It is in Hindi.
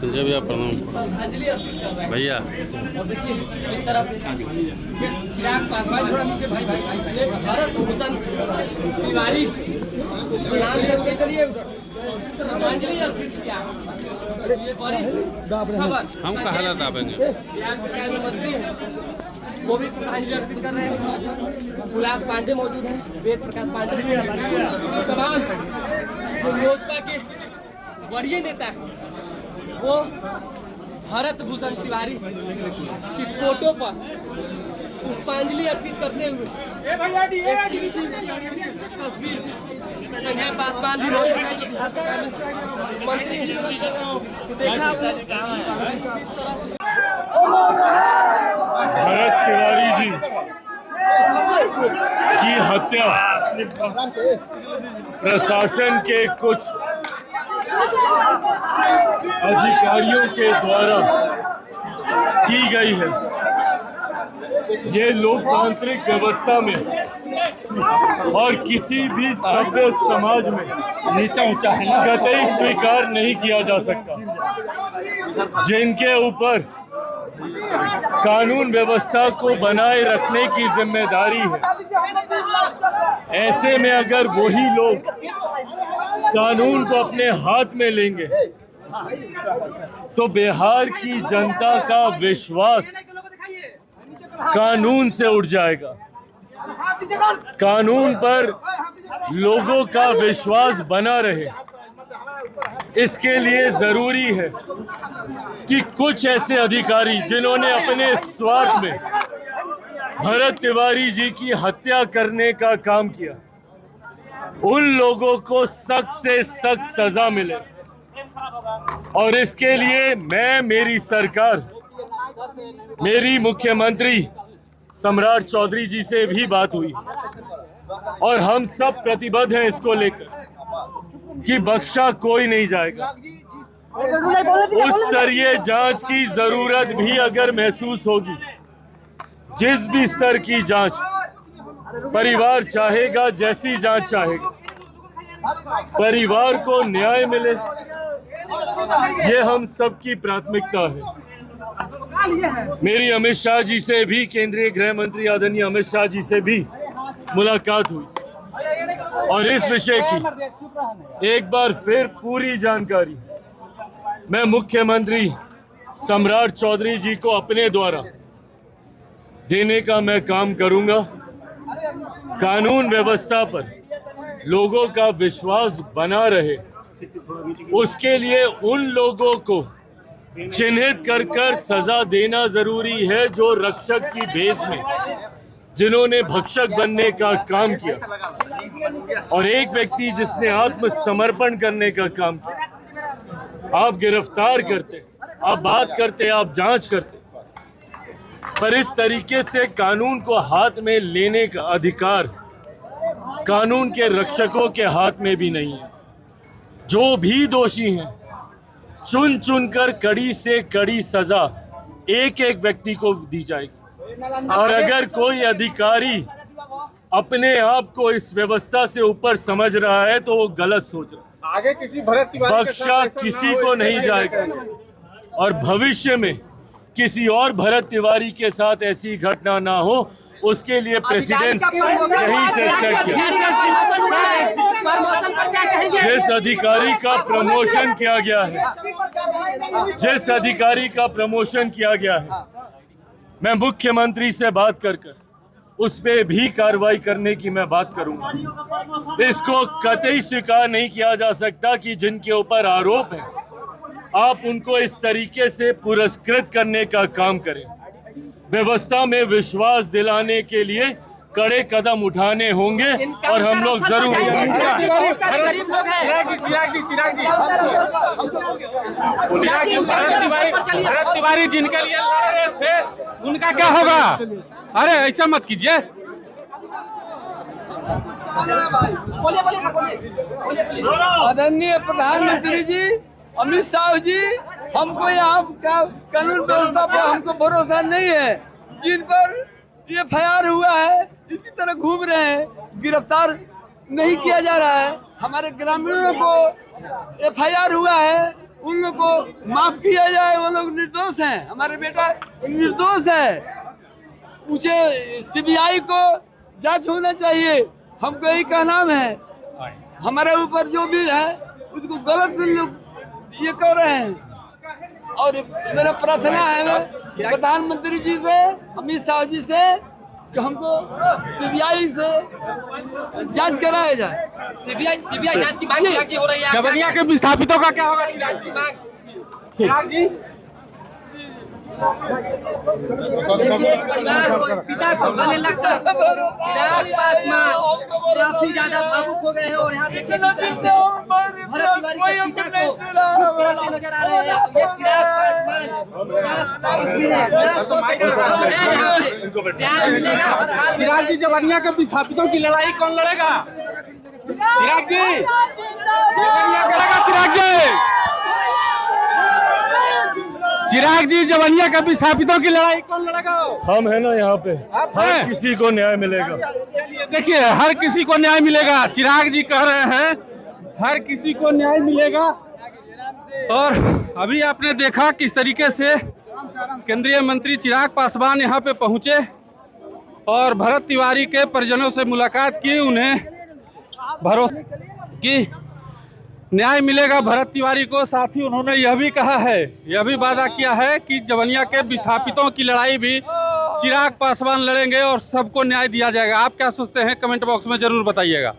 संजय भैया प्रणाम भैया। इस तरह से चिराग पासवान थोड़ा नीचे भाई भाई भाई भारत भूषण तिवारी श्रद्धांजलि अर्पित किया। ये बड़ी खबर हम कहाँ दाबेंगे, मंत्री हैं वो भी श्रद्धांजलि अर्पित कर रहे हैं। उल्लास पांडे मौजूद हैं, वेद प्रकाश पांडे तमाम जो लोजपा के वरीय नेता हैं वो भारत भूषण तिवारी की फोटो पर पुष्पांजलि अर्पित करते हुए तस्वीर संजय पासवान भी मौजूद है जो बिहार सरकार में मंत्री हैं। देखा भारत तिवारी जी की हत्या प्रशासन के कुछ अधिकारियों के द्वारा की गई है। ये लोकतांत्रिक व्यवस्था में और किसी भी सभ्य समाज में कतई स्वीकार नहीं किया जा सकता। जिनके ऊपर कानून व्यवस्था को बनाए रखने की जिम्मेदारी है, ऐसे में अगर वही लोग कानून को अपने हाथ में लेंगे तो बिहार की जनता का विश्वास कानून से उठ जाएगा। कानून पर लोगों का विश्वास बना रहे, इसके लिए जरूरी है कि कुछ ऐसे अधिकारी जिन्होंने अपने स्वार्थ में भारत तिवारी जी की हत्या करने का काम किया, उन लोगों को सख्त से सख्त सजा मिले। और इसके लिए मेरी सरकार, मेरी मुख्यमंत्री सम्राट चौधरी जी से भी बात हुई और हम सब प्रतिबद्ध हैं इसको लेकर कि बख्शा कोई नहीं जाएगा। उस स्तरीय जांच की जरूरत भी अगर महसूस होगी, जिस भी स्तर की जांच परिवार चाहेगा, जैसी जांच चाहेगा, परिवार को न्याय मिले, ये हम सबकी प्राथमिकता है। मेरी अमित शाह जी से भी, केंद्रीय गृह मंत्री आदरणीय अमित शाह जी से भी मुलाकात हुई और इस विषय की एक बार फिर पूरी जानकारी मैं मुख्यमंत्री सम्राट चौधरी जी को अपने द्वारा देने का मैं काम करूंगा। कानून व्यवस्था पर लोगों का विश्वास बना रहे, उसके लिए उन लोगों को चिन्हित कर सजा देना जरूरी है जो रक्षक की भेष में, जिन्होंने भक्षक बनने का काम किया, और एक व्यक्ति जिसने आत्मसमर्पण करने का काम किया। आप गिरफ्तार करते, आप बात करते, आप जांच करते, पर इस तरीके से कानून को हाथ में लेने का अधिकार कानून के रक्षकों के हाथ में भी नहीं है। जो भी दोषी हैं, चुन चुनकर कड़ी से कड़ी सजा एक एक व्यक्ति को दी जाएगी। और अगर कोई अधिकारी अपने आप को इस व्यवस्था से ऊपर समझ रहा है तो वो गलत सोच रहा है। आगे किसी भरत तिवारी बख्शा किसी को नहीं जाएगा और भविष्य में किसी और भरत तिवारी के साथ ऐसी घटना ना हो, उसके लिए प्रेसिडेंट यहीं से सेट किया। जिस अधिकारी का प्रमोशन किया गया है, जिस अधिकारी का प्रमोशन किया गया है, मैं मुख्यमंत्री से बात कर उस पे भी कार्रवाई करने की मैं बात करूंगा। इसको कतई स्वीकार नहीं किया जा सकता कि जिनके ऊपर आरोप है आप उनको इस तरीके से पुरस्कृत करने का काम करें। व्यवस्था में विश्वास दिलाने के लिए कड़े कदम उठाने होंगे और हम लोग जरूर भरत तिवारी जिनके लिए लड़ रहे थे उनका क्या होगा? अरे ऐसा मत कीजिए। आदरणीय प्रधानमंत्री जी, अमित शाह जी, हमको यहाँ कानून व्यवस्था पर हमको भरोसा नहीं है। जिन पर FIR हुआ है इसी तरह घूम रहे हैं, गिरफ्तार नहीं किया जा रहा है। हमारे ग्रामीणों को FIR हुआ है, उन लोग को माफ किया जाए, वो लोग निर्दोष हैं। हमारे बेटा निर्दोष है, मुझे CBI को जांच होना चाहिए। हमको यही कहना है, हमारे ऊपर जो भी है उसको गलत लोग ये कर रहे हैं। और मेरा प्रार्थना है प्रधानमंत्री जी से, अमित शाह जी से कि हमको CBI से जांच कराया जाए। CBI जांच की मांग क्या की हो रही है? जवनिया के विस्थापितों का क्या होगा? जांच की मांग। चिराग जी, देखिए, परिवार को, पिता को गले लगकर चिराग पासवान काफी ज्यादा भावुक हो गए हैं। और यहाँ देखिए भरत तिवारी के पिता को चुप कराते नजर आ रहे हैं। ये चिराग पासवान साफ तस्वीर है। न्याय मिलेगा हर हाल में। चिराग जी, जवनिया के विस्थापितों की लड़ाई कौन लड़ेगा? चिराग जी, जवनिया लड़ेगा। चिराग जी, चिराग जी, जवनिया के विस्थापितों की लड़ाई कौन लड़ेगा? हम है ना यहाँ पे, आप हर हैं? किसी को न्याय मिलेगा। देखिए, हर किसी को न्याय मिलेगा। चिराग जी कह रहे हैं हर किसी को न्याय मिलेगा। और अभी आपने देखा किस तरीके से केंद्रीय मंत्री चिराग पासवान यहाँ पे पहुंचे और भरत तिवारी के परिजनों से मुलाकात की, उन्हें भरोसा कि न्याय मिलेगा भरत तिवारी को। साथ ही उन्होंने यह भी कहा है, यह भी वादा किया है कि जवनिया के विस्थापितों की लड़ाई भी चिराग पासवान लड़ेंगे और सबको न्याय दिया जाएगा। आप क्या सोचते हैं? कमेंट बॉक्स में जरूर बताइएगा।